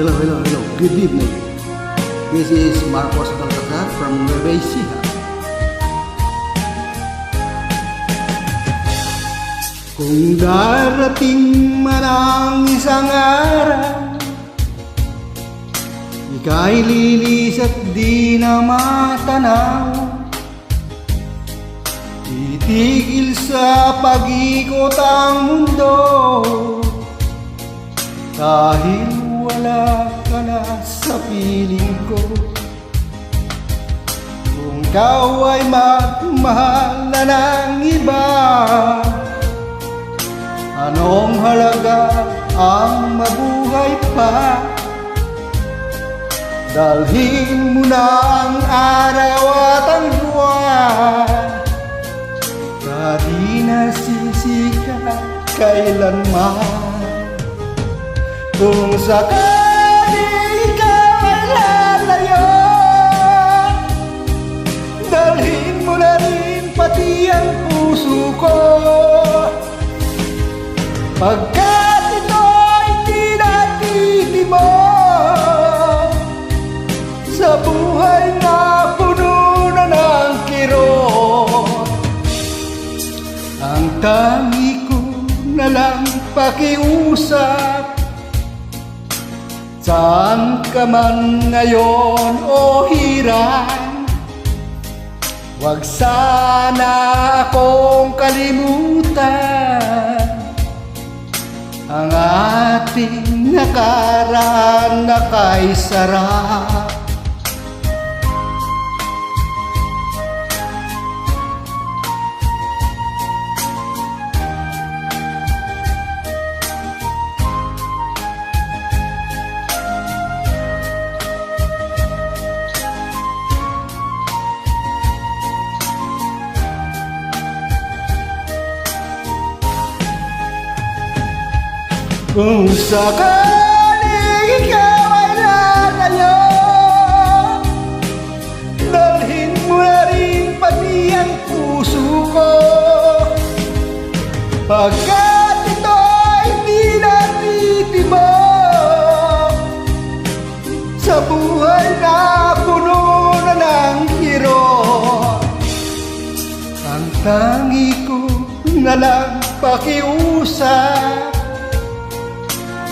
hello. Good evening. This is Marcos Balcazar from Nueva Ecija. Kung darating man ang isang araw, ika'y lilis at di na matanaw, titigil sa pag-ikot ang mundo, dahil wala ka na sa piling ko. Kung ikaw ay magmahal na ng iba, anong halaga ang mabuhay pa? Dalhin mo na ang araw at ang buwan, na di nasisikat kailanman. Kung sakali ikaw ay lalayo, dalhin mo na rin pati ang puso ko, pagkat ito'y di natitimo sa buhay na puno na ng kirot. Ang tangi ko na lang pakiusap, saan ka man ngayon o hirang, huwag sana akong kalimutan ang ating nakaraan na kay sarap. Kung sakaling ikaw ay lalayo, dalhin mo na rin pati ang puso ko, pagkat ito'y di natitimo sa buhay na puno na ng hirot. Ang tangi ko na lang pakiusap,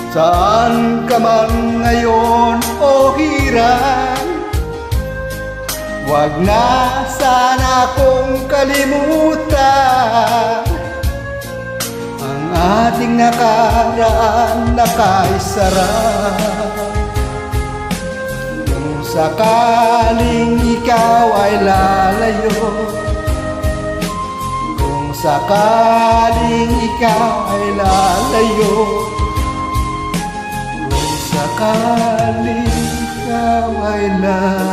saan ka man ngayon o hirang, huwag na sana kong kalimutan ang ating nakaraan na kay sarap. Kung sakaling ikaw ay lalayo, kung sakaling ikaw ay lalayo, sakaling ikaw ay lalayo,